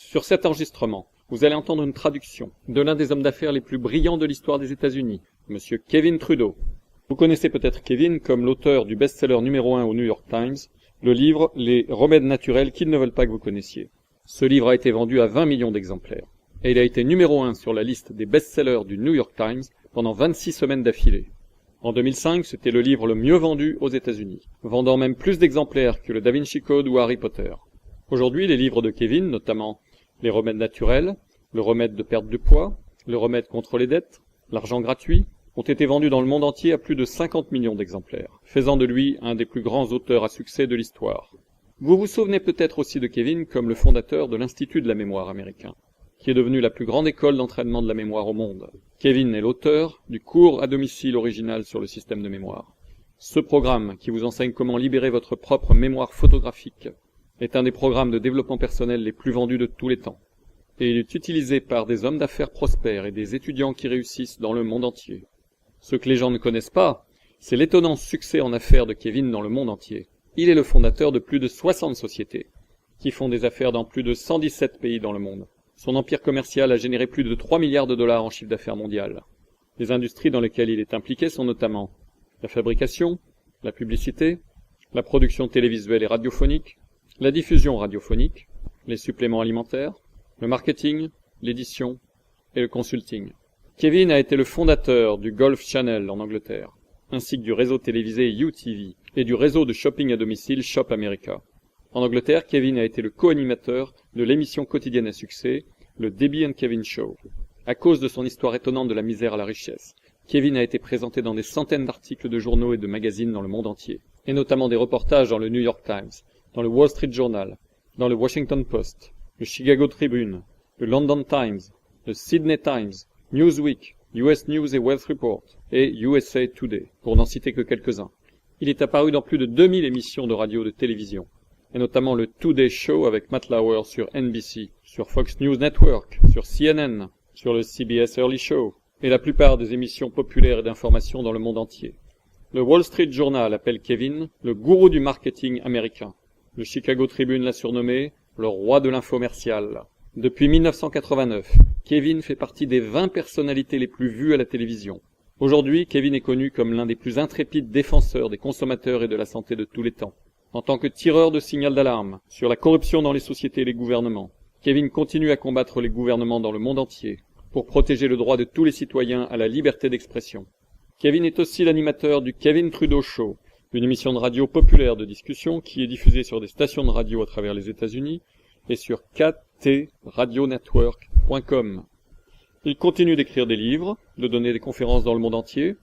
Sur cet enregistrement, vous allez entendre une traduction de l'un des hommes d'affaires les plus brillants de l'histoire des États-Unis, Monsieur Kevin Trudeau. Vous connaissez peut-être Kevin comme l'auteur du best-seller numéro 1 au New York Times, le livre « Les remèdes naturels qu'ils ne veulent pas que vous connaissiez ». Ce livre a été vendu à 20 millions d'exemplaires, et il a été numéro 1 sur la liste des best-sellers du New York Times pendant 26 semaines d'affilée. En 2005, c'était le livre le mieux vendu aux États-Unis, vendant même plus d'exemplaires que le Da Vinci Code ou Harry Potter. Aujourd'hui, les livres de Kevin, notamment Les remèdes naturels, Le remède de perte de poids, Le remède contre les dettes, L'argent gratuit, ont été vendus dans le monde entier à plus de 50 millions d'exemplaires, faisant de lui un des plus grands auteurs à succès de l'histoire. Vous vous souvenez peut-être aussi de Kevin comme le fondateur de l'Institut de la mémoire américain, qui est devenu la plus grande école d'entraînement de la mémoire au monde. Kevin est l'auteur du cours à domicile original sur le système de mémoire. Ce programme, qui vous enseigne comment libérer votre propre mémoire photographique, est un des programmes de développement personnel les plus vendus de tous les temps. Et il est utilisé par des hommes d'affaires prospères et des étudiants qui réussissent dans le monde entier. Ce que les gens ne connaissent pas, c'est l'étonnant succès en affaires de Kevin dans le monde entier. Il est le fondateur de plus de 60 sociétés, qui font des affaires dans plus de 117 pays dans le monde. Son empire commercial a généré plus de 3 milliards de dollars en chiffre d'affaires mondial. Les industries dans lesquelles il est impliqué sont notamment la fabrication, la publicité, la production télévisuelle et radiophonique, la diffusion radiophonique, les suppléments alimentaires, le marketing, l'édition et le consulting. Kevin a été le fondateur du Golf Channel en Angleterre, ainsi que du réseau télévisé UTV et du réseau de shopping à domicile Shop America. En Angleterre, Kevin a été le co-animateur de l'émission quotidienne à succès, le Debbie and Kevin Show. À cause de son histoire étonnante de la misère à la richesse, Kevin a été présenté dans des centaines d'articles de journaux et de magazines dans le monde entier, et notamment des reportages dans le New York Times, dans le Wall Street Journal, dans le Washington Post, le Chicago Tribune, le London Times, le Sydney Times, Newsweek, US News et Wealth Report et USA Today, pour n'en citer que quelques-uns. Il est apparu dans plus de 2000 émissions de radio et de télévision, et notamment le Today Show avec Matt Lauer sur NBC, sur Fox News Network, sur CNN, sur le CBS Early Show, et la plupart des émissions populaires et d'information dans le monde entier. Le Wall Street Journal appelle Kevin le gourou du marketing américain. Le Chicago Tribune l'a surnommé le roi de l'infomercial. Depuis 1989, Kevin fait partie des 20 personnalités les plus vues à la télévision. Aujourd'hui, Kevin est connu comme l'un des plus intrépides défenseurs des consommateurs et de la santé de tous les temps. En tant que tireur de signal d'alarme sur la corruption dans les sociétés et les gouvernements, Kevin continue à combattre les gouvernements dans le monde entier pour protéger le droit de tous les citoyens à la liberté d'expression. Kevin est aussi l'animateur du Kevin Trudeau Show, une émission de radio populaire de discussion qui est diffusée sur des stations de radio à travers les États-Unis et sur ktradionetwork.com. Il continue d'écrire des livres, de donner des conférences dans le monde entier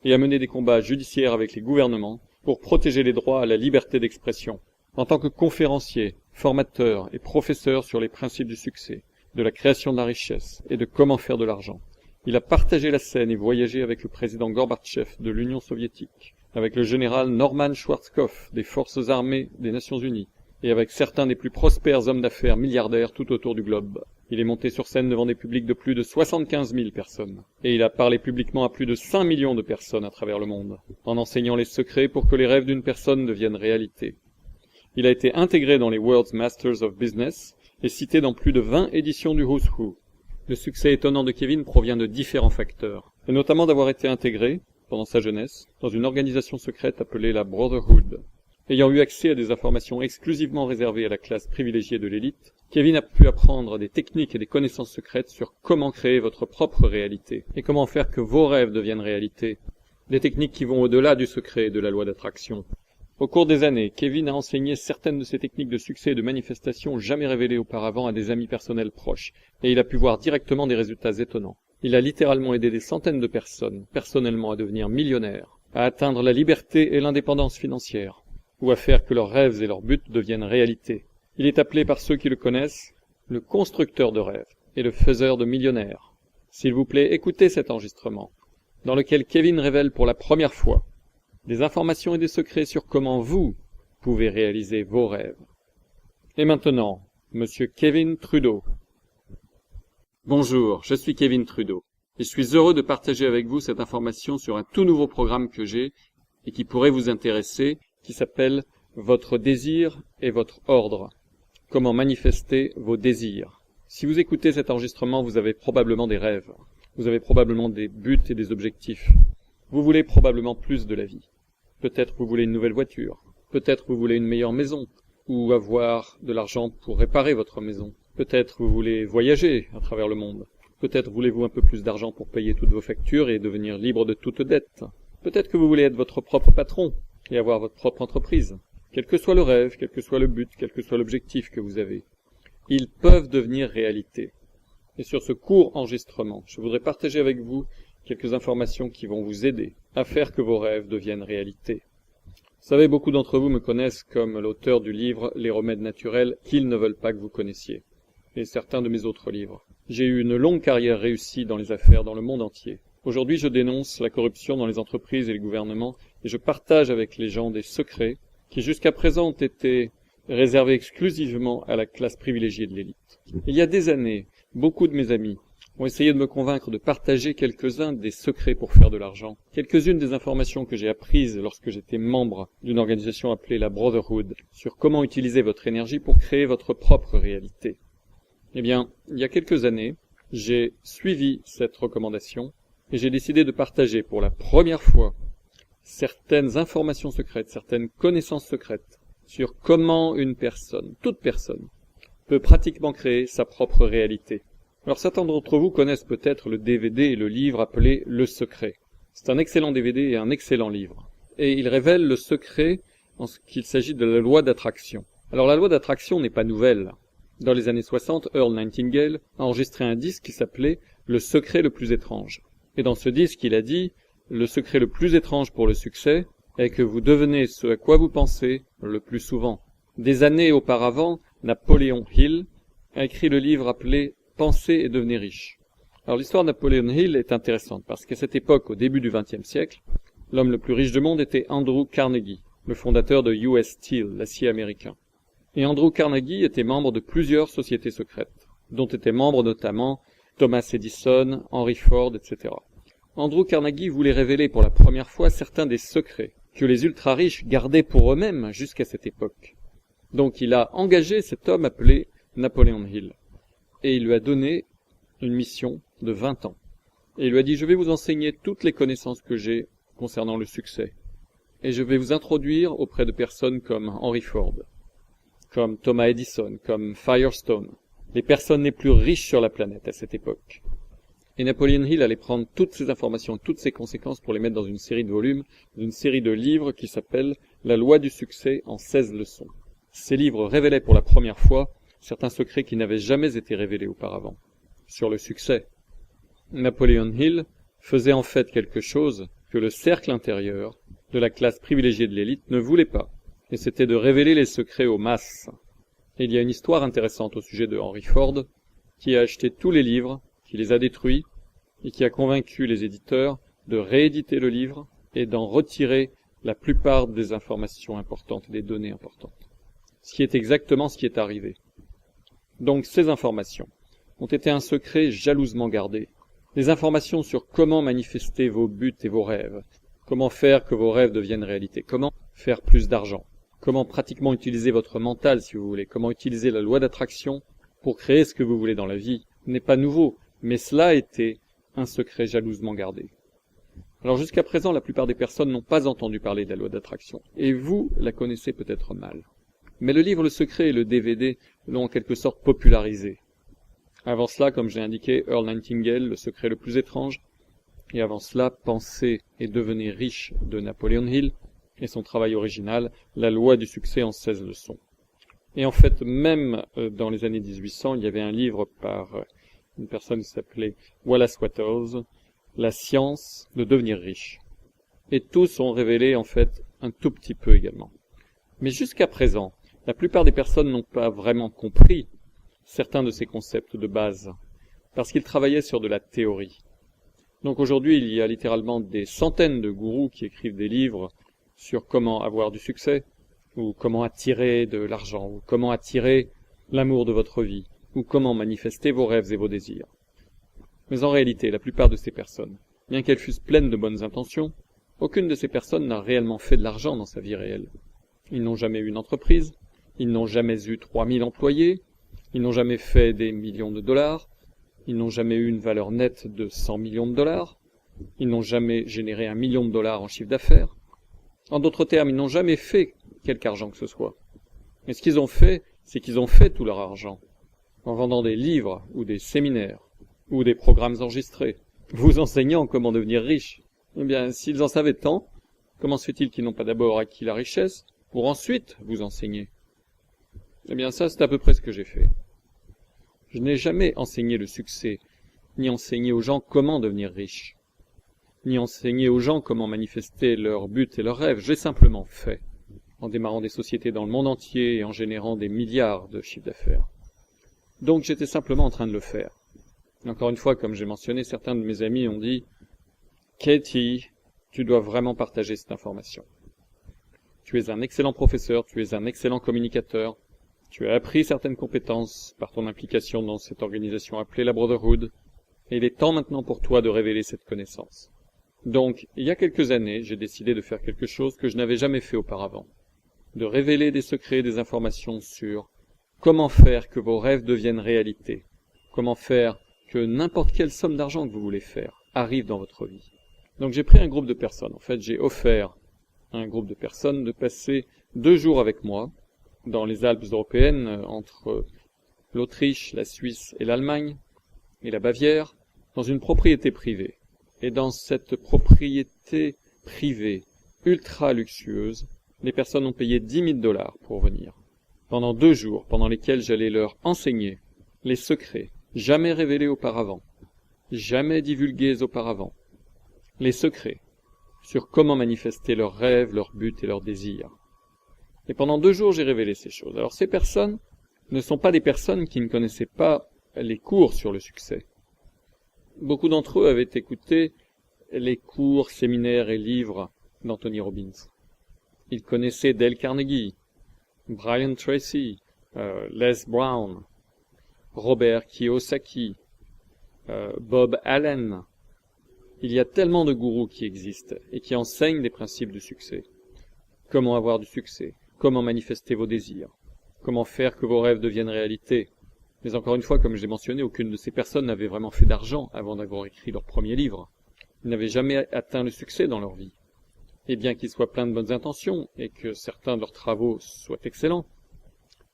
et à mener des combats judiciaires avec les gouvernements pour protéger les droits à la liberté d'expression. En tant que conférencier, formateur et professeur sur les principes du succès, de la création de la richesse et de comment faire de l'argent, il a partagé la scène et voyagé avec le président Gorbatchev de l'Union soviétique, avec le général Norman Schwarzkopf des Forces armées des Nations Unies, et avec certains des plus prospères hommes d'affaires milliardaires tout autour du globe. Il est monté sur scène devant des publics de plus de 75 000 personnes, et il a parlé publiquement à plus de 5 millions de personnes à travers le monde, en enseignant les secrets pour que les rêves d'une personne deviennent réalité. Il a été intégré dans les World's Masters of Business et cité dans plus de 20 éditions du Who's Who. Le succès étonnant de Kevin provient de différents facteurs, et notamment d'avoir été intégré, pendant sa jeunesse, dans une organisation secrète appelée la Brotherhood. Ayant eu accès à des informations exclusivement réservées à la classe privilégiée de l'élite, Kevin a pu apprendre des techniques et des connaissances secrètes sur comment créer votre propre réalité, et comment faire que vos rêves deviennent réalité. Des techniques qui vont au-delà du secret et de la loi d'attraction. Au cours des années, Kevin a enseigné certaines de ces techniques de succès et de manifestation jamais révélées auparavant à des amis personnels proches, et il a pu voir directement des résultats étonnants. Il a littéralement aidé des centaines de personnes, personnellement, à devenir millionnaires, à atteindre la liberté et l'indépendance financière, ou à faire que leurs rêves et leurs buts deviennent réalité. Il est appelé par ceux qui le connaissent le constructeur de rêves et le faiseur de millionnaires. S'il vous plaît, écoutez cet enregistrement, dans lequel Kevin révèle pour la première fois des informations et des secrets sur comment vous pouvez réaliser vos rêves. Et maintenant, Monsieur Kevin Trudeau. Bonjour, je suis Kevin Trudeau, et je suis heureux de partager avec vous cette information sur un tout nouveau programme que j'ai et qui pourrait vous intéresser, qui s'appelle « Votre désir et votre ordre ». Comment manifester vos désirs. Si vous écoutez cet enregistrement, vous avez probablement des rêves. Vous avez probablement des buts et des objectifs. Vous voulez probablement plus de la vie. Peut-être vous voulez une nouvelle voiture. Peut-être vous voulez une meilleure maison. Ou avoir de l'argent pour réparer votre maison. Peut-être vous voulez voyager à travers le monde. Peut-être voulez-vous un peu plus d'argent pour payer toutes vos factures et devenir libre de toute dette. Peut-être que vous voulez être votre propre patron et avoir votre propre entreprise. Quel que soit le rêve, quel que soit le but, quel que soit l'objectif que vous avez, ils peuvent devenir réalité. Et sur ce court enregistrement, je voudrais partager avec vous quelques informations qui vont vous aider à faire que vos rêves deviennent réalité. Vous savez, beaucoup d'entre vous me connaissent comme l'auteur du livre « Les remèdes naturels qu'ils ne veulent pas que vous connaissiez » et certains de mes autres livres. J'ai eu une longue carrière réussie dans les affaires dans le monde entier. Aujourd'hui, je dénonce la corruption dans les entreprises et les gouvernements et je partage avec les gens des secrets qui jusqu'à présent ont été réservés exclusivement à la classe privilégiée de l'élite. Il y a des années, beaucoup de mes amis ont essayé de me convaincre de partager quelques-uns des secrets pour faire de l'argent, quelques-unes des informations que j'ai apprises lorsque j'étais membre d'une organisation appelée la Brotherhood, sur comment utiliser votre énergie pour créer votre propre réalité. Eh bien, il y a quelques années, j'ai suivi cette recommandation et j'ai décidé de partager pour la première fois certaines informations secrètes, certaines connaissances secrètes sur comment une personne, toute personne, peut pratiquement créer sa propre réalité. Alors certains d'entre vous connaissent peut-être le DVD et le livre appelé Le Secret. C'est un excellent DVD et un excellent livre. Et il révèle le secret en ce qu'il s'agit de la loi d'attraction. Alors la loi d'attraction n'est pas nouvelle. Dans les années 60, Earl Nightingale a enregistré un disque qui s'appelait « Le secret le plus étrange ». Et dans ce disque, il a dit « Le secret le plus étrange pour le succès est que vous devenez ce à quoi vous pensez le plus souvent ». Des années auparavant, Napoléon Hill a écrit le livre appelé « Penser et devenir riche ». Alors l'histoire de Napoléon Hill est intéressante parce qu'à cette époque, au début du XXe siècle, l'homme le plus riche du monde était Andrew Carnegie, le fondateur de US Steel, l'acier américain. Et Andrew Carnegie était membre de plusieurs sociétés secrètes, dont étaient membres notamment Thomas Edison, Henry Ford, etc. Andrew Carnegie voulait révéler pour la première fois certains des secrets que les ultra-riches gardaient pour eux-mêmes jusqu'à cette époque. Donc il a engagé cet homme appelé Napoléon Hill, et il lui a donné une mission de 20 ans. Et il lui a dit « Je vais vous enseigner toutes les connaissances que j'ai concernant le succès, et je vais vous introduire auprès de personnes comme Henry Ford, comme Thomas Edison, comme Firestone, les personnes les plus riches sur la planète à cette époque. » Et Napoléon Hill allait prendre toutes ces informations, toutes ces conséquences pour les mettre dans une série de volumes, une série de livres qui s'appelle « La loi du succès en 16 leçons ». Ces livres révélaient pour la première fois certains secrets qui n'avaient jamais été révélés auparavant. Sur le succès, Napoléon Hill faisait en fait quelque chose que le cercle intérieur de la classe privilégiée de l'élite ne voulait pas, et c'était de révéler les secrets aux masses. Et il y a une histoire intéressante au sujet de Henry Ford, qui a acheté tous les livres, qui les a détruits, et qui a convaincu les éditeurs de rééditer le livre et d'en retirer la plupart des informations importantes, des données importantes. Ce qui est exactement ce qui est arrivé. Donc ces informations ont été un secret jalousement gardé. Des informations sur comment manifester vos buts et vos rêves, comment faire que vos rêves deviennent réalité, comment faire plus d'argent, comment pratiquement utiliser votre mental si vous voulez, comment utiliser la loi d'attraction pour créer ce que vous voulez dans la vie, n'est pas nouveau, mais cela était un secret jalousement gardé. Alors jusqu'à présent, la plupart des personnes n'ont pas entendu parler de la loi d'attraction, et vous la connaissez peut-être mal. Mais le livre Le Secret et le DVD l'ont en quelque sorte popularisé. Avant cela, comme je l'ai indiqué, Earl Nightingale, Le Secret le plus étrange, et avant cela, Penser et devenir riche de Napoléon Hill, et son travail original, La loi du succès en 16 leçons. Et en fait, même dans les années 1800, il y avait un livre par une personne qui s'appelait Wallace Wattles, La science de devenir riche. Et tous ont révélé en fait un tout petit peu également. Mais jusqu'à présent, la plupart des personnes n'ont pas vraiment compris certains de ces concepts de base, parce qu'ils travaillaient sur de la théorie. Donc aujourd'hui, il y a littéralement des centaines de gourous qui écrivent des livres sur comment avoir du succès, ou comment attirer de l'argent, ou comment attirer l'amour de votre vie, ou comment manifester vos rêves et vos désirs. Mais en réalité, la plupart de ces personnes, bien qu'elles fussent pleines de bonnes intentions, aucune de ces personnes n'a réellement fait de l'argent dans sa vie réelle. Ils n'ont jamais eu une entreprise, ils n'ont jamais eu 3000 employés, Ils n'ont jamais fait des millions de dollars. Ils n'ont jamais eu une valeur nette de 100 millions de dollars. Ils n'ont jamais généré 1 million de dollars en chiffre d'affaires. En d'autres termes, ils n'ont jamais fait quelque argent que ce soit. Mais ce qu'ils ont fait, c'est qu'ils ont fait tout leur argent en vendant des livres ou des séminaires ou des programmes enregistrés, vous enseignant comment devenir riche. Eh bien, s'ils en savaient tant, comment se fait-il qu'ils n'ont pas d'abord acquis la richesse pour ensuite vous enseigner? Eh bien, ça, c'est à peu près ce que j'ai fait. Je n'ai jamais enseigné le succès, ni enseigné aux gens comment devenir riches, ni enseigné aux gens comment manifester leurs buts et leurs rêves. J'ai simplement fait, en démarrant des sociétés dans le monde entier et en générant des milliards de chiffres d'affaires. Donc, j'étais simplement en train de le faire. Encore une fois, comme j'ai mentionné, certains de mes amis ont dit « Katie, tu dois vraiment partager cette information. Tu es un excellent professeur, tu es un excellent communicateur, tu as appris certaines compétences par ton implication dans cette organisation appelée la Brotherhood, et il est temps maintenant pour toi de révéler cette connaissance. » Donc, il y a quelques années, j'ai décidé de faire quelque chose que je n'avais jamais fait auparavant, de révéler des secrets, des informations sur comment faire que vos rêves deviennent réalité, comment faire que n'importe quelle somme d'argent que vous voulez faire arrive dans votre vie. Donc j'ai pris un groupe de personnes. En fait, j'ai offert à un groupe de personnes de passer 2 jours avec moi dans les Alpes européennes, entre l'Autriche, la Suisse et l'Allemagne, et la Bavière, dans une propriété privée. Et dans cette propriété privée, ultra luxueuse, les personnes ont payé 10 000 dollars pour venir. Pendant 2 jours, pendant lesquels j'allais leur enseigner les secrets, jamais révélés auparavant, jamais divulgués auparavant, les secrets sur comment manifester leurs rêves, leurs buts et leurs désirs. Et pendant 2 jours, j'ai révélé ces choses. Alors ces personnes ne sont pas des personnes qui ne connaissaient pas les cours sur le succès. Beaucoup d'entre eux avaient écouté les cours, séminaires et livres d'Anthony Robbins. Ils connaissaient Dale Carnegie, Brian Tracy, Les Brown, Robert Kiyosaki, Bob Allen. Il y a tellement de gourous qui existent et qui enseignent des principes du succès. Comment avoir du succès, comment manifester vos désirs, comment faire que vos rêves deviennent réalité. Mais encore une fois, comme je l'ai mentionné, aucune de ces personnes n'avait vraiment fait d'argent avant d'avoir écrit leur premier livre. Ils n'avaient jamais atteint le succès dans leur vie. Et bien qu'ils soient pleins de bonnes intentions et que certains de leurs travaux soient excellents,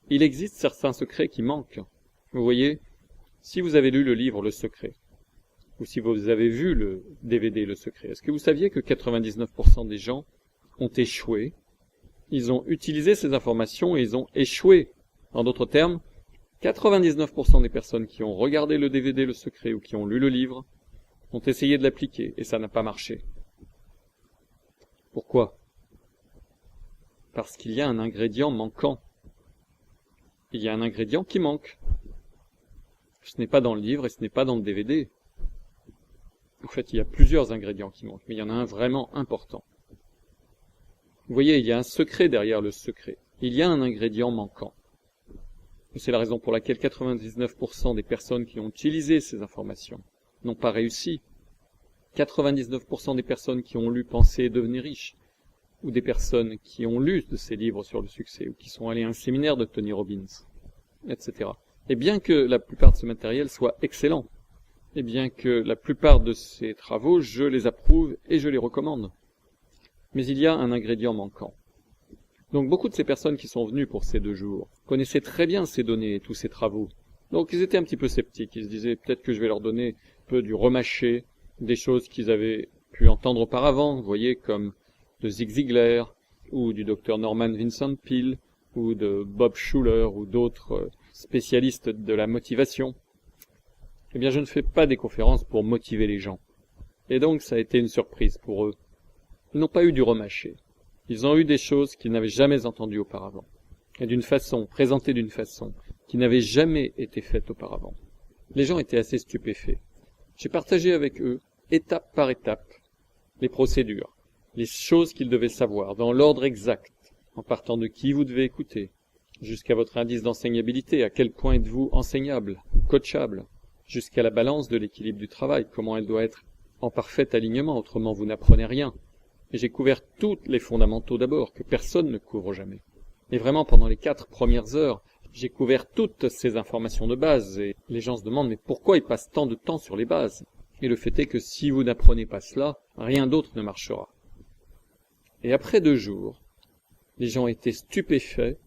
il existe certains secrets qui manquent. Vous voyez, si vous avez lu le livre Le Secret, ou si vous avez vu le DVD Le Secret, est-ce que vous saviez que 99% des gens ont échoué? Ils ont utilisé ces informations et ils ont échoué. En d'autres termes, 99% des personnes qui ont regardé le DVD Le Secret ou qui ont lu le livre ont essayé de l'appliquer et ça n'a pas marché. Pourquoi? Parce qu'il y a un ingrédient manquant. Il y a un ingrédient qui manque. Ce n'est pas dans le livre et ce n'est pas dans le DVD. En fait, il y a plusieurs ingrédients qui manquent, mais il y en a un vraiment important. Vous voyez, il y a un secret derrière le secret. Il y a un ingrédient manquant. C'est la raison pour laquelle 99% des personnes qui ont utilisé ces informations n'ont pas réussi. 99% des personnes qui ont lu Penser et devenir riche, ou des personnes qui ont lu de ces livres sur le succès, ou qui sont allées à un séminaire de Tony Robbins, etc. Et bien que la plupart de ce matériel soit excellent, et bien que la plupart de ces travaux, je les approuve et je les recommande. Mais il y a un ingrédient manquant. Donc beaucoup de ces personnes qui sont venues pour ces 2 jours connaissaient très bien ces données et tous ces travaux. Donc ils étaient un petit peu sceptiques. Ils se disaient peut-être que je vais leur donner un peu du remâché, des choses qu'ils avaient pu entendre auparavant, vous voyez, comme de Zig Ziglar, ou du Dr Norman Vincent Peale, ou de Bob Schuller, ou d'autres spécialistes de la motivation. Eh bien, je ne fais pas des conférences pour motiver les gens. Et donc, ça a été une surprise pour eux. Ils n'ont pas eu du remâché. Ils ont eu des choses qu'ils n'avaient jamais entendues auparavant. Et d'une façon, présentées d'une façon, qui n'avait jamais été faite auparavant. Les gens étaient assez stupéfaits. J'ai partagé avec eux, étape par étape, les procédures, les choses qu'ils devaient savoir, dans l'ordre exact, en partant de qui vous devez écouter, jusqu'à votre indice d'enseignabilité, à quel point êtes-vous enseignable, coachable, jusqu'à la balance de l'équilibre du travail, comment elle doit être en parfait alignement, autrement vous n'apprenez rien. Et j'ai couvert tous les fondamentaux d'abord, que personne ne couvre jamais. Et vraiment, pendant les 4 premières heures, J'ai couvert toutes ces informations de base et les gens se demandent mais pourquoi ils passent tant de temps sur les bases? Et le fait est que si vous n'apprenez pas cela, rien d'autre ne marchera. Et après 2 jours, les gens étaient stupéfaits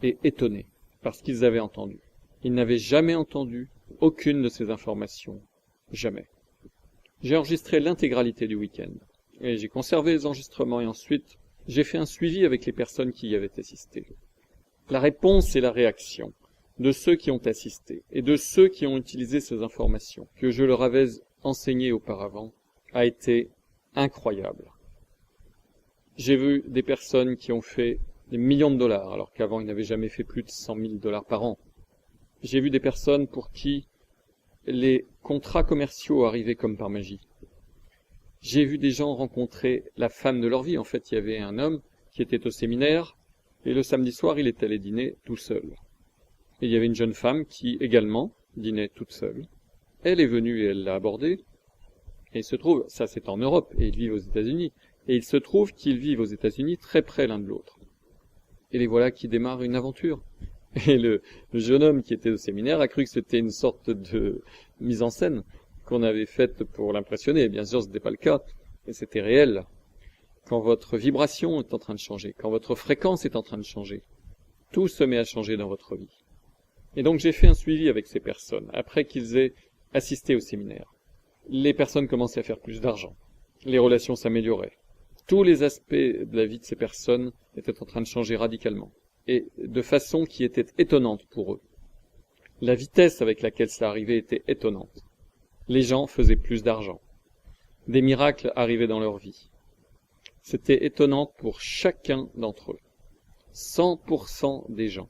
et étonnés par ce qu'ils avaient entendu. Ils n'avaient jamais entendu aucune de ces informations. Jamais. J'ai enregistré l'intégralité du week-end. Et j'ai conservé les enregistrements et ensuite, j'ai fait un suivi avec les personnes qui y avaient assisté. La réponse et la réaction de ceux qui ont assisté et de ceux qui ont utilisé ces informations que je leur avais enseignées auparavant a été incroyable. J'ai vu des personnes qui ont fait des millions de dollars alors qu'avant ils n'avaient jamais fait plus de 100 000 dollars par an. J'ai vu des personnes pour qui les contrats commerciaux arrivaient comme par magie. J'ai vu des gens rencontrer la femme de leur vie. En fait, il y avait un homme qui était au séminaire et le samedi soir, il est allé dîner tout seul. Et il y avait une jeune femme qui également dînait toute seule. Elle est venue et elle l'a abordé. Et il se trouve, ça c'est en Europe et ils vivent aux États-Unis. Et il se trouve qu'ils vivent aux États-Unis très près l'un de l'autre. Et les voilà qui démarrent une aventure. Et le jeune homme qui était au séminaire a cru que c'était une sorte de mise en scène qu'on avait faite pour l'impressionner. Bien sûr, ce n'était pas le cas, et c'était réel. Quand votre vibration est en train de changer, quand votre fréquence est en train de changer, tout se met à changer dans votre vie. Et donc j'ai fait un suivi avec ces personnes, après qu'ils aient assisté au séminaire. Les personnes commençaient à faire plus d'argent, les relations s'amélioraient. Tous les aspects de la vie de ces personnes étaient en train de changer radicalement, et de façon qui était étonnante pour eux. La vitesse avec laquelle cela arrivait était étonnante. Les gens faisaient plus d'argent. Des miracles arrivaient dans leur vie. C'était étonnant pour chacun d'entre eux. 100% des gens.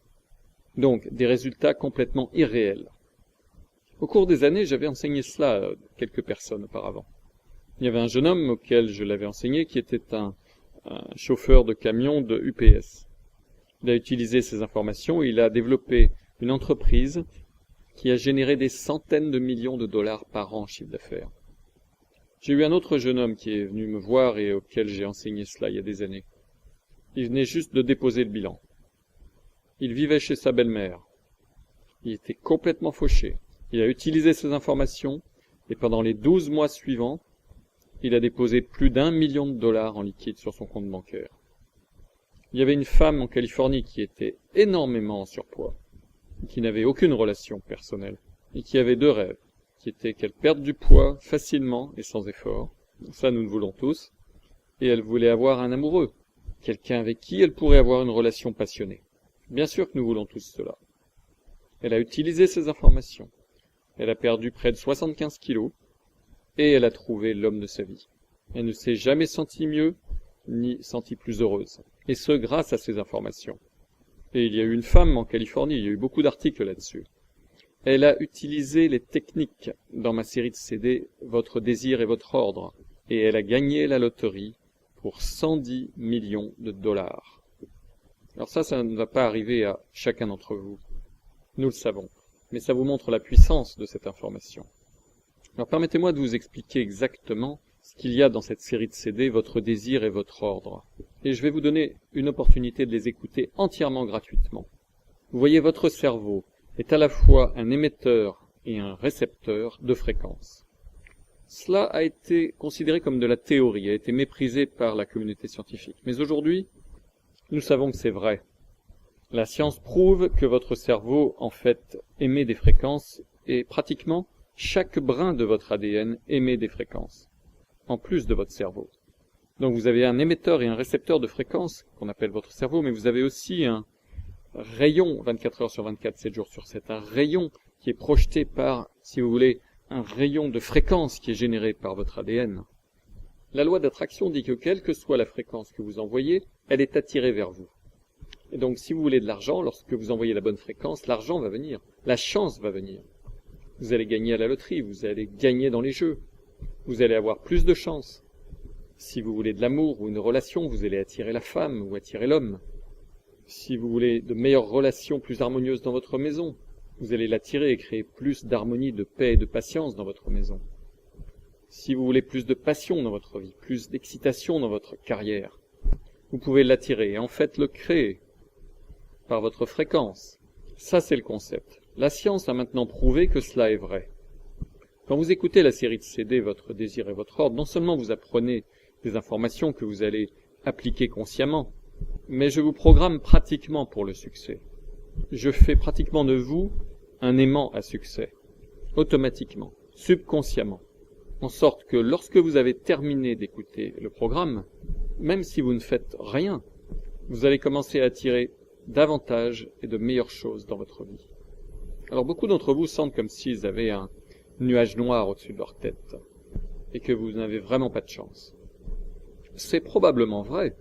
Donc, des résultats complètement irréels. Au cours des années, j'avais enseigné cela à quelques personnes auparavant. Il y avait un jeune homme auquel je l'avais enseigné qui était un chauffeur de camion de UPS. Il a utilisé ces informations et il a développé une entreprise qui a généré des centaines de millions de dollars par an en chiffre d'affaires. J'ai eu un autre jeune homme qui est venu me voir et auquel j'ai enseigné cela il y a des années. Il venait juste de déposer le bilan. Il vivait chez sa belle-mère. Il était complètement fauché. Il a utilisé ces informations et pendant les 12 mois suivants, il a déposé plus d'1 million de dollars en liquide sur son compte bancaire. Il y avait une femme en Californie qui était énormément en surpoids, qui n'avait aucune relation personnelle, et qui avait 2 rêves, qui étaient qu'elle perde du poids facilement et sans effort, ça nous le voulons tous, et elle voulait avoir un amoureux, quelqu'un avec qui elle pourrait avoir une relation passionnée. Bien sûr que nous voulons tous cela. Elle a utilisé ces informations, elle a perdu près de 75 kilos, et elle a trouvé l'homme de sa vie. Elle ne s'est jamais sentie mieux, ni sentie plus heureuse, et ce grâce à ces informations. Et il y a eu une femme en Californie, il y a eu beaucoup d'articles là-dessus. Elle a utilisé les techniques dans ma série de CD « Votre désir et votre ordre » et elle a gagné la loterie pour 110 millions de dollars. Alors ça ne va pas arriver à chacun d'entre vous. Nous le savons. Mais ça vous montre la puissance de cette information. Alors permettez-moi de vous expliquer exactement ce qu'il y a dans cette série de CD « Votre désir et votre ordre ». Et je vais vous donner une opportunité de les écouter entièrement gratuitement. Vous voyez, votre cerveau est à la fois un émetteur et un récepteur de fréquences. Cela a été considéré comme de la théorie, a été méprisé par la communauté scientifique. Mais aujourd'hui, nous savons que c'est vrai. La science prouve que votre cerveau, en fait, émet des fréquences et pratiquement chaque brin de votre ADN émet des fréquences, en plus de votre cerveau. Donc vous avez un émetteur et un récepteur de fréquences, qu'on appelle votre cerveau, mais vous avez aussi un rayon 24 heures sur 24, 7 jours sur 7, un rayon qui est projeté par, si vous voulez, un rayon de fréquence qui est généré par votre ADN. La loi d'attraction dit que quelle que soit la fréquence que vous envoyez, elle est attirée vers vous. Et donc si vous voulez de l'argent, lorsque vous envoyez la bonne fréquence, l'argent va venir, la chance va venir. Vous allez gagner à la loterie, vous allez gagner dans les jeux, vous allez avoir plus de chance. Si vous voulez de l'amour ou une relation, vous allez attirer la femme ou attirer l'homme. Si vous voulez de meilleures relations plus harmonieuses dans votre maison, vous allez l'attirer et créer plus d'harmonie, de paix et de patience dans votre maison. Si vous voulez plus de passion dans votre vie, plus d'excitation dans votre carrière, vous pouvez l'attirer et en fait le créer par votre fréquence. Ça, c'est le concept. La science a maintenant prouvé que cela est vrai. Quand vous écoutez la série de CD, Votre désir et votre ordre, non seulement vous apprenez des informations que vous allez appliquer consciemment, mais je vous programme pratiquement pour le succès. Je fais pratiquement de vous un aimant à succès, automatiquement, subconsciemment, en sorte que lorsque vous avez terminé d'écouter le programme, même si vous ne faites rien, vous allez commencer à attirer davantage et de meilleures choses dans votre vie. Alors beaucoup d'entre vous sentent comme s'ils avaient un nuage noir au-dessus de leur tête et que vous n'avez vraiment pas de chance. C'est probablement vrai.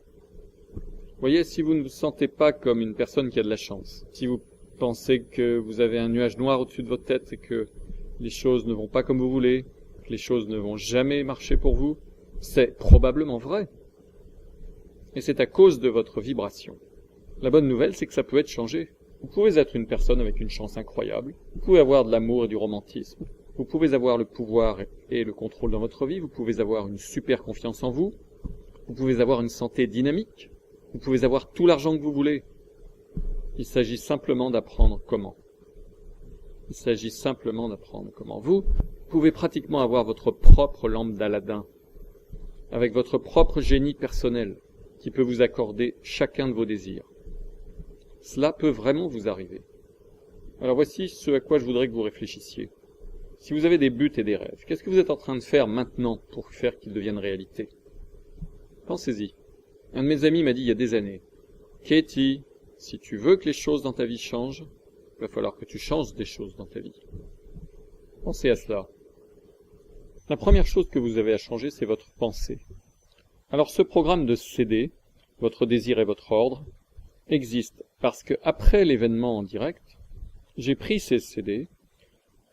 Vous voyez, si vous ne vous sentez pas comme une personne qui a de la chance, si vous pensez que vous avez un nuage noir au-dessus de votre tête et que les choses ne vont pas comme vous voulez, que les choses ne vont jamais marcher pour vous, c'est probablement vrai. Et c'est à cause de votre vibration. La bonne nouvelle, c'est que ça peut être changé. Vous pouvez être une personne avec une chance incroyable, vous pouvez avoir de l'amour et du romantisme, vous pouvez avoir le pouvoir et le contrôle dans votre vie, vous pouvez avoir une super confiance en vous, vous pouvez avoir une santé dynamique, vous pouvez avoir tout l'argent que vous voulez. Il s'agit simplement d'apprendre comment. Il s'agit simplement d'apprendre comment. Vous pouvez pratiquement avoir votre propre lampe d'Aladin, avec votre propre génie personnel, qui peut vous accorder chacun de vos désirs. Cela peut vraiment vous arriver. Alors voici ce à quoi je voudrais que vous réfléchissiez. Si vous avez des buts et des rêves, qu'est-ce que vous êtes en train de faire maintenant pour faire qu'ils deviennent réalité? Pensez-y. Un de mes amis m'a dit il y a des années, « Katie, si tu veux que les choses dans ta vie changent, il va falloir que tu changes des choses dans ta vie. » Pensez à cela. La première chose que vous avez à changer, c'est votre pensée. Alors ce programme de CD, Votre désir et votre ordre, existe parce que après l'événement en direct, j'ai pris ces CD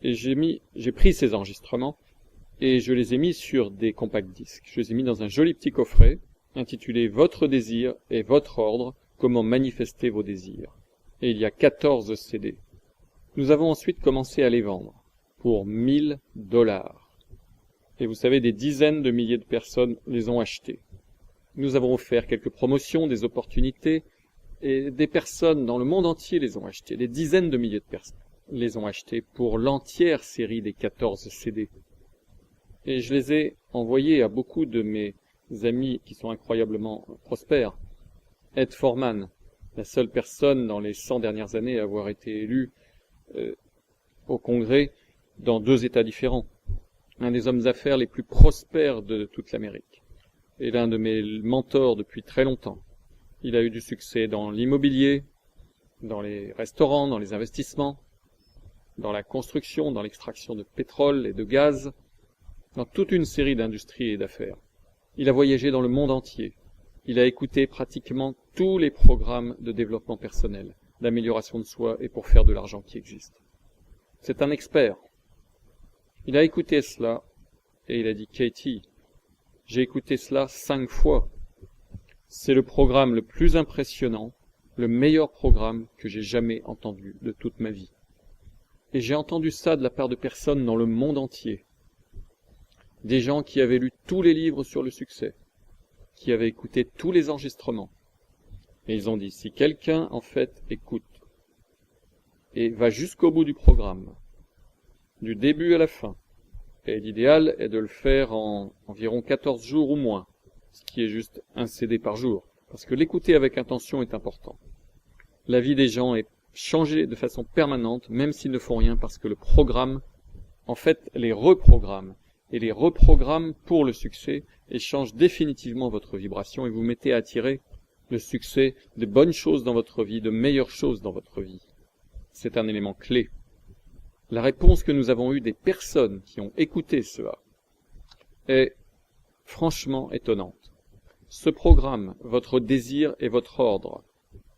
et j'ai pris ces enregistrements et je les ai mis sur des compact disques. Je les ai mis dans un joli petit coffret intitulé Votre désir et votre ordre, comment manifester vos désirs. Et il y a 14 CD. Nous avons ensuite commencé à les vendre pour $1000. Et vous savez, des dizaines de milliers de personnes les ont achetés. Nous avons offert quelques promotions, des opportunités, et des personnes dans le monde entier les ont achetés. Des dizaines de milliers de personnes les ont achetés pour l'entière série des 14 CD. Et je les ai envoyés à beaucoup de mes amis qui sont incroyablement prospères. Ed Foreman, la seule personne dans les 100 dernières années à avoir été élue au Congrès dans 2 États différents. Un des hommes d'affaires les plus prospères de toute l'Amérique. Et l'un de mes mentors depuis très longtemps. Il a eu du succès dans l'immobilier, dans les restaurants, dans les investissements, dans la construction, dans l'extraction de pétrole et de gaz, dans toute une série d'industries et d'affaires. Il a voyagé dans le monde entier. Il a écouté pratiquement tous les programmes de développement personnel, d'amélioration de soi et pour faire de l'argent qui existent. C'est un expert. Il a écouté cela et il a dit « Katie, j'ai écouté cela 5 fois. C'est le programme le plus impressionnant, le meilleur programme que j'ai jamais entendu de toute ma vie. Et j'ai entendu ça de la part de personnes dans le monde entier. Des gens qui avaient lu tous les livres sur le succès, qui avaient écouté tous les enregistrements. Et ils ont dit, si quelqu'un, en fait, écoute et va jusqu'au bout du programme, du début à la fin, et l'idéal est de le faire en environ 14 jours ou moins, ce qui est juste un CD par jour, parce que l'écouter avec intention est important. La vie des gens est changée de façon permanente, même s'ils ne font rien, parce que le programme, en fait, les reprogramme, et les reprogramme pour le succès, et change définitivement votre vibration, et vous mettez à attirer le succès, de bonnes choses dans votre vie, de meilleures choses dans votre vie. C'est un élément clé. La réponse que nous avons eue des personnes qui ont écouté cela est franchement étonnante. Ce programme, Votre désir et votre ordre,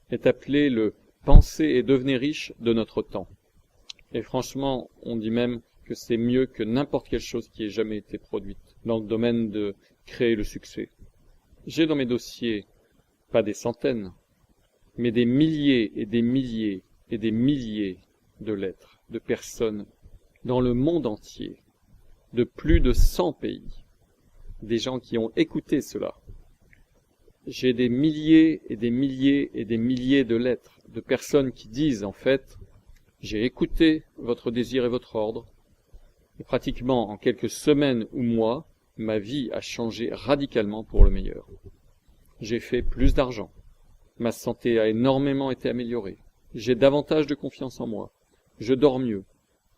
est appelé le « Pensez et devenez riche » de notre temps. Et franchement, on dit même que c'est mieux que n'importe quelle chose qui ait jamais été produite dans le domaine de créer le succès. J'ai dans mes dossiers, pas des centaines, mais des milliers et des milliers et des milliers de lettres de personnes dans le monde entier, de plus de 100 pays, des gens qui ont écouté cela. J'ai des milliers et des milliers et des milliers de lettres de personnes qui disent en fait J'ai écouté votre désir et votre ordre. Et pratiquement en quelques semaines ou mois, ma vie a changé radicalement pour le meilleur. J'ai fait plus d'argent. Ma santé a énormément été améliorée. J'ai davantage de confiance en moi. Je dors mieux.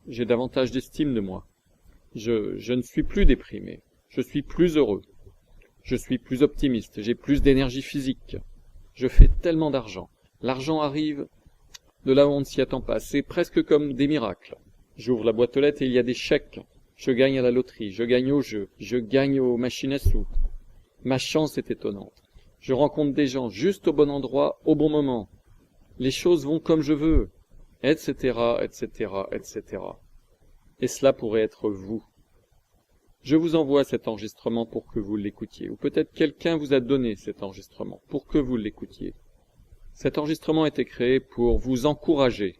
J'ai davantage d'estime de moi. Je ne suis plus déprimé. Je suis plus heureux. Je suis plus optimiste. J'ai plus d'énergie physique. Je fais tellement d'argent. L'argent arrive de là où on ne s'y attend pas. C'est presque comme des miracles. J'ouvre la boîte aux lettres et il y a des chèques. Je gagne à la loterie. Je gagne au jeu. Je gagne aux machines à sous. Ma chance est étonnante. Je rencontre des gens juste au bon endroit, au bon moment. Les choses vont comme je veux, etc., etc., etc. Et cela pourrait être vous. Je vous envoie cet enregistrement pour que vous l'écoutiez, ou peut-être quelqu'un vous a donné cet enregistrement pour que vous l'écoutiez. Cet enregistrement a été créé pour vous encourager,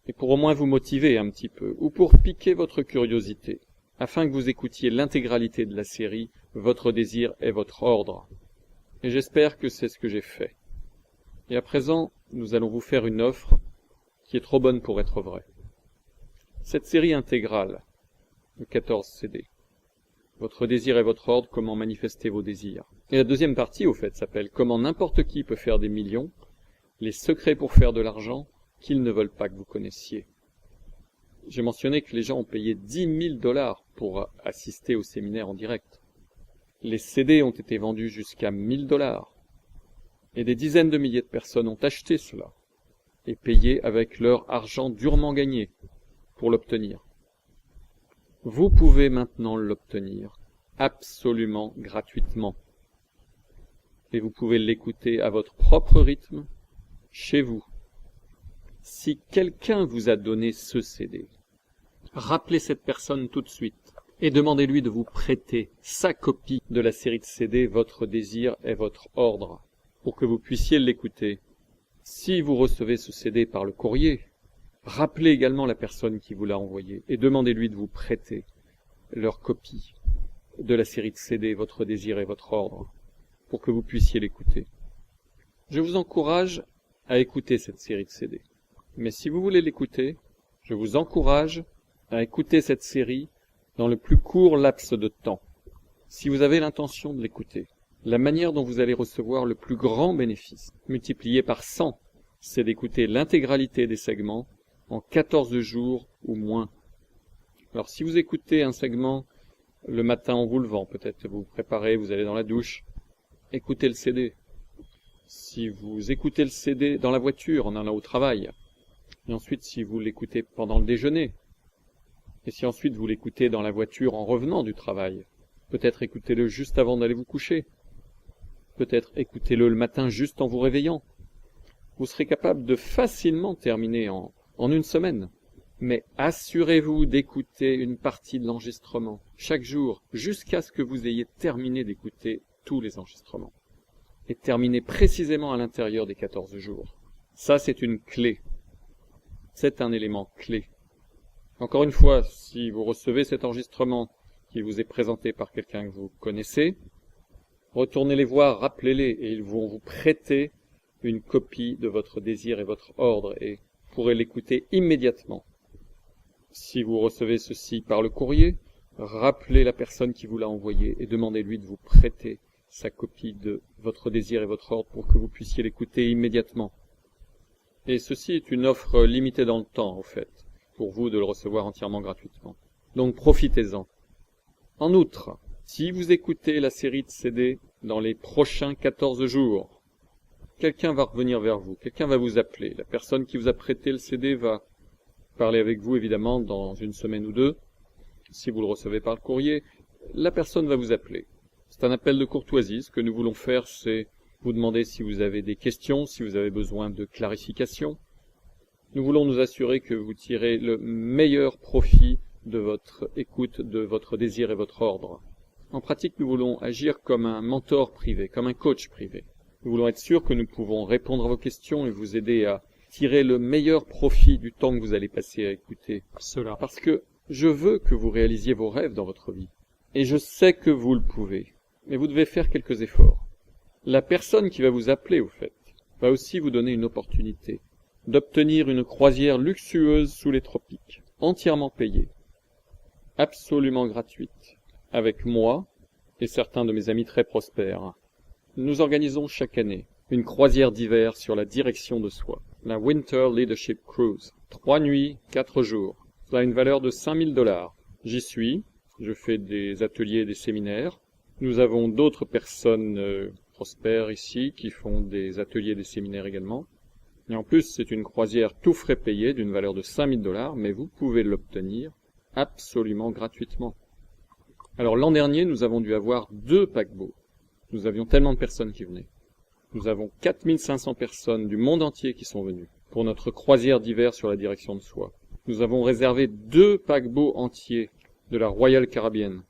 et pour au moins vous motiver un petit peu, ou pour piquer votre curiosité, afin que vous écoutiez l'intégralité de la série « Votre désir est votre ordre ». Et j'espère que c'est ce que j'ai fait. Et à présent, nous allons vous faire une offre qui est trop bonne pour être vraie. Cette série intégrale, de 14 CD, Votre désir est votre ordre, comment manifester vos désirs. Et la deuxième partie, au fait, s'appelle Comment n'importe qui peut faire des millions, les secrets pour faire de l'argent qu'ils ne veulent pas que vous connaissiez. J'ai mentionné que les gens ont payé 10 000 $ pour assister au séminaire en direct. Les CD ont été vendus jusqu'à 1 000 $. Et des dizaines de milliers de personnes ont acheté cela et payé avec leur argent durement gagné pour l'obtenir. Vous pouvez maintenant l'obtenir absolument gratuitement. Et vous pouvez l'écouter à votre propre rythme, chez vous. Si quelqu'un vous a donné ce CD, rappelez cette personne tout de suite et demandez-lui de vous prêter sa copie de la série de CD « Votre désir est votre ordre » pour que vous puissiez l'écouter. Si vous recevez ce CD par le courrier, rappelez également la personne qui vous l'a envoyé et demandez-lui de vous prêter leur copie de la série de CD « Votre désir est votre ordre » pour que vous puissiez l'écouter. Je vous encourage à écouter cette série de CD. Mais si vous voulez l'écouter, je vous encourage à écouter cette série dans le plus court laps de temps. Si vous avez l'intention de l'écouter, la manière dont vous allez recevoir le plus grand bénéfice, multiplié par 100, c'est d'écouter l'intégralité des segments en 14 jours ou moins. Alors si vous écoutez un segment le matin en vous levant, peut-être vous vous préparez, vous allez dans la douche, écoutez le CD. Si vous écoutez le CD dans la voiture, en allant au travail, et ensuite si vous l'écoutez pendant le déjeuner, et si ensuite vous l'écoutez dans la voiture en revenant du travail, peut-être écoutez-le juste avant d'aller vous coucher, peut-être écoutez-le le matin juste en vous réveillant. Vous serez capable de facilement terminer en une semaine. Mais assurez-vous d'écouter une partie de l'enregistrement chaque jour jusqu'à ce que vous ayez terminé d'écouter tous les enregistrements. Et terminez précisément à l'intérieur des 14 jours. Ça, c'est une clé. C'est un élément clé. Encore une fois, si vous recevez cet enregistrement qui vous est présenté par quelqu'un que vous connaissez, retournez les voir, rappelez-les, et ils vont vous prêter une copie de votre désir et votre ordre, et vous pourrez l'écouter immédiatement. Si vous recevez ceci par le courrier, rappelez la personne qui vous l'a envoyé et demandez-lui de vous prêter sa copie de votre désir et votre ordre pour que vous puissiez l'écouter immédiatement. Et ceci est une offre limitée dans le temps, au fait, pour vous de le recevoir entièrement gratuitement. Donc profitez-en. En outre, si vous écoutez la série de CD dans les prochains 14 jours, quelqu'un va revenir vers vous, quelqu'un va vous appeler. La personne qui vous a prêté le CD va parler avec vous, évidemment, dans une semaine ou deux. Si vous le recevez par le courrier, la personne va vous appeler. C'est un appel de courtoisie. Ce que nous voulons faire, c'est vous demander si vous avez des questions, si vous avez besoin de clarification. Nous voulons nous assurer que vous tirez le meilleur profit de votre écoute, de votre désir et votre ordre. En pratique, nous voulons agir comme un mentor privé, comme un coach privé. Nous voulons être sûrs que nous pouvons répondre à vos questions et vous aider à tirer le meilleur profit du temps que vous allez passer à écouter cela. Parce que je veux que vous réalisiez vos rêves dans votre vie. Et je sais que vous le pouvez. Mais vous devez faire quelques efforts. La personne qui va vous appeler, au fait, va aussi vous donner une opportunité d'obtenir une croisière luxueuse sous les tropiques, entièrement payée, absolument gratuite, avec moi et certains de mes amis très prospères. Nous organisons chaque année une croisière d'hiver sur la direction de soi, la Winter Leadership Cruise. 3 nuits, 4 jours. Ça a une valeur de $5000. J'y suis, je fais des ateliers et des séminaires. Nous avons d'autres personnes prospères ici qui font des ateliers et des séminaires également. Et en plus, c'est une croisière tout frais payée d'une valeur de $5000, mais vous pouvez l'obtenir absolument gratuitement. Alors l'an dernier, nous avons dû avoir 2 paquebots. Nous avions tellement de personnes qui venaient. Nous avons 4500 personnes du monde entier qui sont venues pour notre croisière d'hiver sur la direction de soi. Nous avons réservé 2 paquebots entiers de la Royal Caribbean.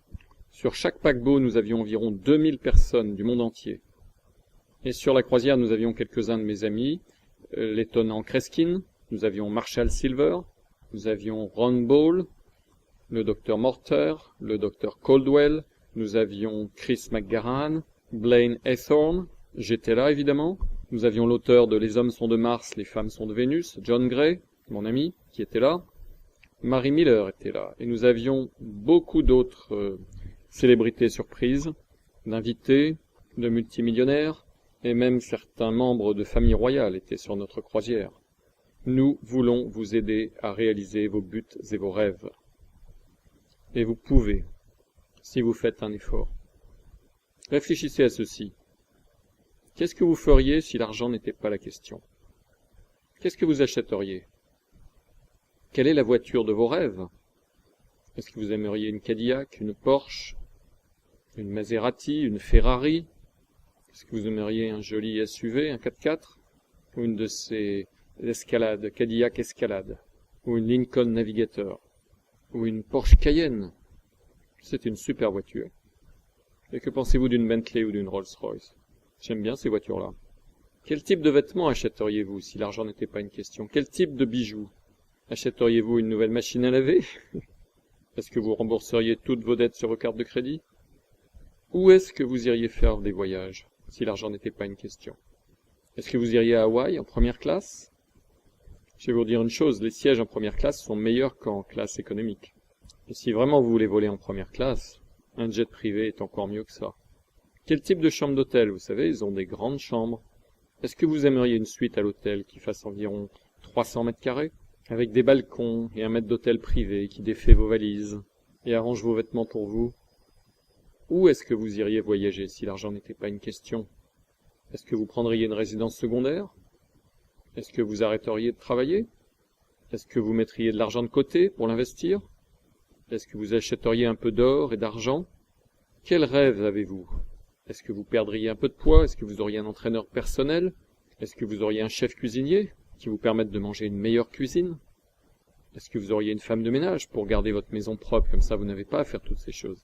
Sur chaque paquebot, nous avions environ 2000 personnes du monde entier. Et sur la croisière, nous avions quelques-uns de mes amis, l'étonnant Kreskin, nous avions Marshall Silver, nous avions Ron Ball, le docteur Morter, le docteur Caldwell, nous avions Chris McGarran, Blaine Ethorne, j'étais là évidemment, nous avions l'auteur de Les hommes sont de Mars, les femmes sont de Vénus, John Gray, mon ami, qui était là, Mary Miller était là, et nous avions beaucoup d'autres célébrités surprises, d'invités, de multimillionnaires, et même certains membres de famille royale étaient sur notre croisière. Nous voulons vous aider à réaliser vos buts et vos rêves. Et vous pouvez, si vous faites un effort. Réfléchissez à ceci. Qu'est-ce que vous feriez si l'argent n'était pas la question? Qu'est-ce que vous achèteriez? Quelle est la voiture de vos rêves? Est-ce que vous aimeriez une Cadillac, une Porsche, une Maserati, une Ferrari? Est-ce que vous aimeriez un joli SUV, un 4x4? Ou une de ces Escalade, Cadillac Escalade? Ou une Lincoln Navigator? Ou une Porsche Cayenne? C'est une super voiture. Et que pensez-vous d'une Bentley ou d'une Rolls-Royce? J'aime bien ces voitures-là. Quel type de vêtements achèteriez-vous si l'argent n'était pas une question? Quel type de bijoux? Achèteriez-vous une nouvelle machine à laver? Est-ce que vous rembourseriez toutes vos dettes sur vos cartes de crédit? Où est-ce que vous iriez faire des voyages si l'argent n'était pas une question? Est-ce que vous iriez à Hawaï en première classe? Je vais vous dire une chose, les sièges en première classe sont meilleurs qu'en classe économique. Et si vraiment vous voulez voler en première classe, un jet privé est encore mieux que ça. Quel type de chambre d'hôtel? Vous savez, ils ont des grandes chambres. Est-ce que vous aimeriez une suite à l'hôtel qui fasse environ 300 mètres carrés, avec des balcons et un maître d'hôtel privé qui défait vos valises et arrange vos vêtements pour vous? Où est-ce que vous iriez voyager si l'argent n'était pas une question? Est-ce que vous prendriez une résidence secondaire? Est-ce que vous arrêteriez de travailler? Est-ce que vous mettriez de l'argent de côté pour l'investir? Est-ce que vous achèteriez un peu d'or et d'argent? Quel rêve avez-vous? Est-ce que vous perdriez un peu de poids? Est-ce que vous auriez un entraîneur personnel? Est-ce que vous auriez un chef cuisinier qui vous permette de manger une meilleure cuisine? Est-ce que vous auriez une femme de ménage pour garder votre maison propre, comme ça vous n'avez pas à faire toutes ces choses?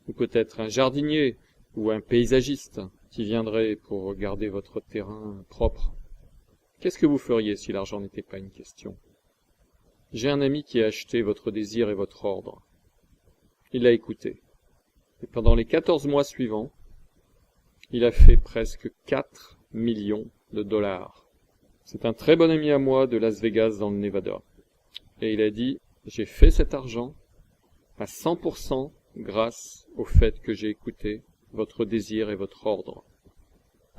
Ou peut-être un jardinier ou un paysagiste qui viendrait pour garder votre terrain propre? Qu'est-ce que vous feriez si l'argent n'était pas une question? J'ai un ami qui a acheté votre désir et votre ordre. Il l'a écouté. Et pendant les 14 mois suivants, il a fait presque 4 millions de dollars. C'est un très bon ami à moi de Las Vegas dans le Nevada. Et il a dit, j'ai fait cet argent à 100% grâce au fait que j'ai écouté votre désir et votre ordre.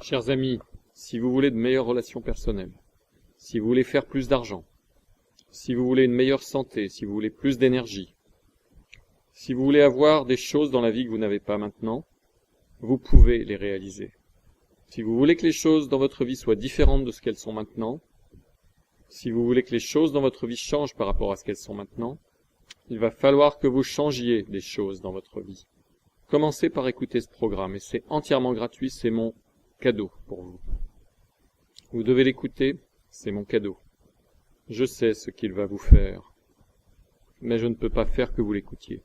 Chers amis, si vous voulez de meilleures relations personnelles, si vous voulez faire plus d'argent, si vous voulez une meilleure santé, si vous voulez plus d'énergie, si vous voulez avoir des choses dans la vie que vous n'avez pas maintenant, vous pouvez les réaliser. Si vous voulez que les choses dans votre vie soient différentes de ce qu'elles sont maintenant, si vous voulez que les choses dans votre vie changent par rapport à ce qu'elles sont maintenant, il va falloir que vous changiez des choses dans votre vie. Commencez par écouter ce programme, et c'est entièrement gratuit, c'est mon cadeau pour vous. Vous devez l'écouter, c'est mon cadeau. Je sais ce qu'il va vous faire, mais je ne peux pas faire que vous l'écoutiez.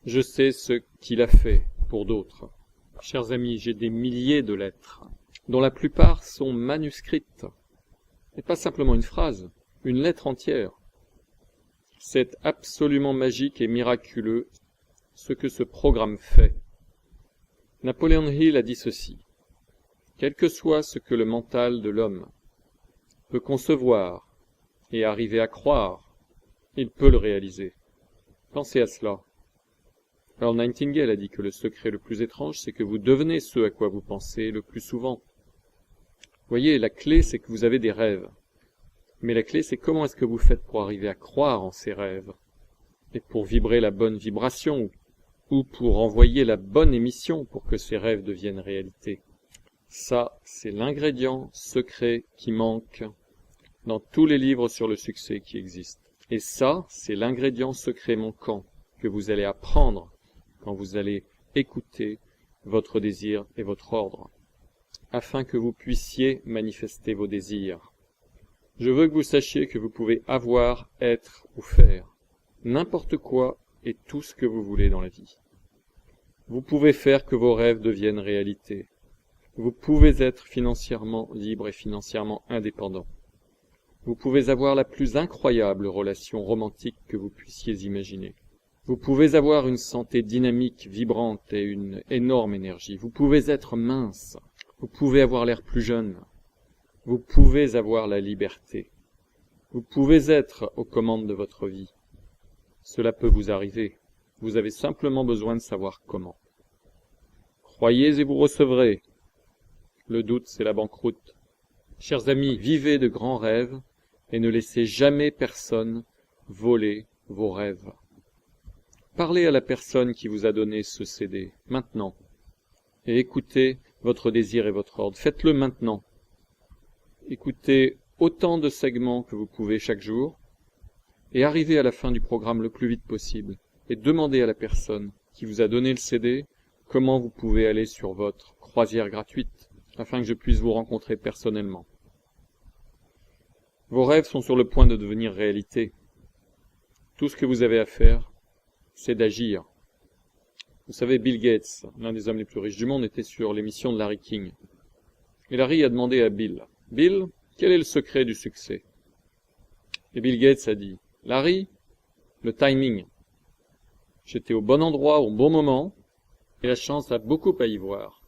Je sais ce qu'il a fait pour d'autres. Chers amis, j'ai des milliers de lettres, dont la plupart sont manuscrites, et pas simplement une phrase, une lettre entière. C'est absolument magique et miraculeux ce que ce programme fait. Napoleon Hill a dit ceci: quel que soit ce que le mental de l'homme peut concevoir et arriver à croire, il peut le réaliser. Pensez à cela. Earl Nightingale a dit que le secret le plus étrange, c'est que vous devenez ce à quoi vous pensez le plus souvent. Voyez, la clé, c'est que vous avez des rêves. Mais la clé, c'est comment est-ce que vous faites pour arriver à croire en ces rêves, et pour vibrer la bonne vibration, ou pour envoyer la bonne émission pour que ces rêves deviennent réalité. Ça, c'est l'ingrédient secret qui manque dans tous les livres sur le succès qui existent. Et ça, c'est l'ingrédient secret manquant que vous allez apprendre quand vous allez écouter votre désir et votre ordre, afin que vous puissiez manifester vos désirs. Je veux que vous sachiez que vous pouvez avoir, être ou faire n'importe quoi et tout ce que vous voulez dans la vie. Vous pouvez faire que vos rêves deviennent réalité. Vous pouvez être financièrement libre et financièrement indépendant. Vous pouvez avoir la plus incroyable relation romantique que vous puissiez imaginer. Vous pouvez avoir une santé dynamique, vibrante et une énorme énergie. Vous pouvez être mince. Vous pouvez avoir l'air plus jeune. Vous pouvez avoir la liberté. Vous pouvez être aux commandes de votre vie. Cela peut vous arriver. Vous avez simplement besoin de savoir comment. Croyez et vous recevrez. Le doute, c'est la banqueroute. Chers amis, vivez de grands rêves et ne laissez jamais personne voler vos rêves. Parlez à la personne qui vous a donné ce CD, maintenant, et écoutez votre désir et votre ordre. Faites-le maintenant. Écoutez autant de segments que vous pouvez chaque jour, et arrivez à la fin du programme le plus vite possible, et demandez à la personne qui vous a donné le CD comment vous pouvez aller sur votre croisière gratuite, afin que je puisse vous rencontrer personnellement. Vos rêves sont sur le point de devenir réalité. Tout ce que vous avez à faire, c'est d'agir. Vous savez, Bill Gates, l'un des hommes les plus riches du monde, était sur l'émission de Larry King. Et Larry a demandé à Bill, « Bill, quel est le secret du succès ?» Et Bill Gates a dit, « Larry, le timing. J'étais au bon endroit au bon moment, et la chance a beaucoup à y voir.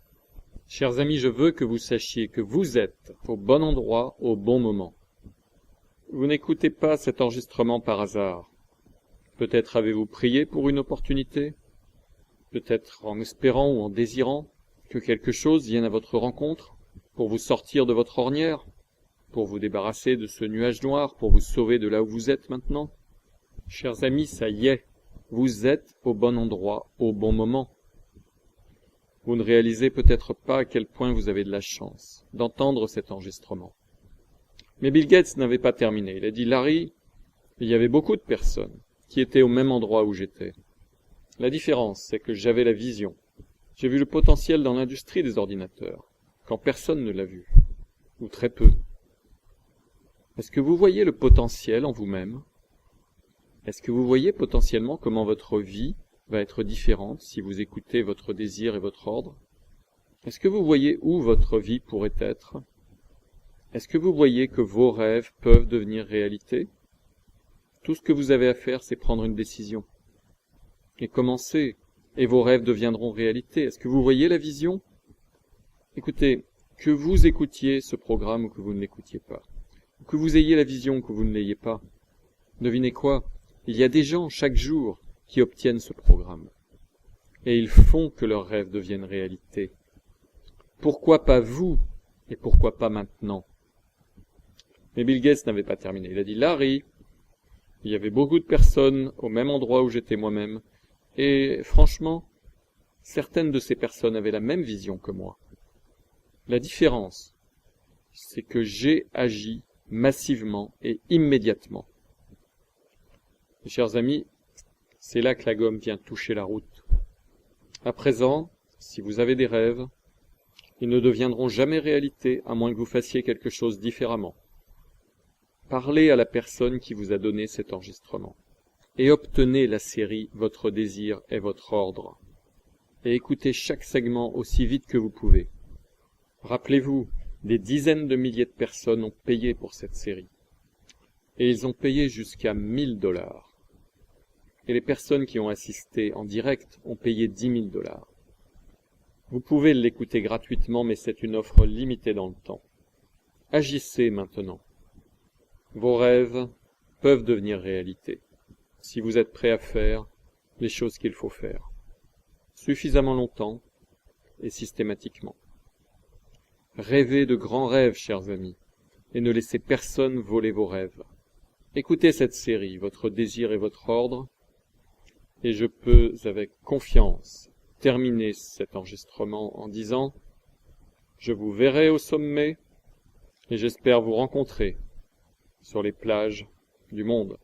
Chers amis, je veux que vous sachiez que vous êtes au bon endroit au bon moment. Vous n'écoutez pas cet enregistrement par hasard. Peut-être avez-vous prié pour une opportunité, peut-être en espérant ou en désirant que quelque chose vienne à votre rencontre pour vous sortir de votre ornière, pour vous débarrasser de ce nuage noir, pour vous sauver de là où vous êtes maintenant. Chers amis, ça y est, vous êtes au bon endroit au bon moment. Vous ne réalisez peut-être pas à quel point vous avez de la chance d'entendre cet enregistrement. Mais Bill Gates n'avait pas terminé. Il a dit, Larry, il y avait beaucoup de personnes qui étaient au même endroit où j'étais. La différence, c'est que j'avais la vision. J'ai vu le potentiel dans l'industrie des ordinateurs, quand personne ne l'a vu, ou très peu. Est-ce que vous voyez le potentiel en vous-même? Est-ce que vous voyez potentiellement comment votre vie va être différente si vous écoutez votre désir et votre ordre? Est-ce que vous voyez où votre vie pourrait être? Est-ce que vous voyez que vos rêves peuvent devenir réalité? Tout ce que vous avez à faire, c'est prendre une décision. Et commencer, et vos rêves deviendront réalité. Est-ce que vous voyez la vision? Écoutez, que vous écoutiez ce programme ou que vous ne l'écoutiez pas, ou que vous ayez la vision ou que vous ne l'ayez pas, devinez quoi? Il y a des gens chaque jour qui obtiennent ce programme. Et ils font que leurs rêves deviennent réalité. Pourquoi pas vous? Et pourquoi pas maintenant? Mais Bill Gates n'avait pas terminé. Il a dit, Larry, il y avait beaucoup de personnes au même endroit où j'étais moi-même, et franchement, certaines de ces personnes avaient la même vision que moi. La différence, c'est que j'ai agi massivement et immédiatement. Et chers amis, c'est là que la gomme vient toucher la route. À présent, si vous avez des rêves, ils ne deviendront jamais réalité à moins que vous fassiez quelque chose différemment. Parlez à la personne qui vous a donné cet enregistrement et obtenez la série Votre désir et votre ordre. Et écoutez chaque segment aussi vite que vous pouvez. Rappelez-vous, des dizaines de milliers de personnes ont payé pour cette série. Et ils ont payé jusqu'à 1000 $. Et les personnes qui ont assisté en direct ont payé 10 000 $. Vous pouvez l'écouter gratuitement, mais c'est une offre limitée dans le temps. Agissez maintenant. Vos rêves peuvent devenir réalité, si vous êtes prêt à faire les choses qu'il faut faire, suffisamment longtemps et systématiquement. Rêvez de grands rêves, chers amis, et ne laissez personne voler vos rêves. Écoutez cette série, Votre désir et votre ordre, et je peux, avec confiance, terminer cet enregistrement en disant « Je vous verrai au sommet, et j'espère vous rencontrer sur les plages du monde. »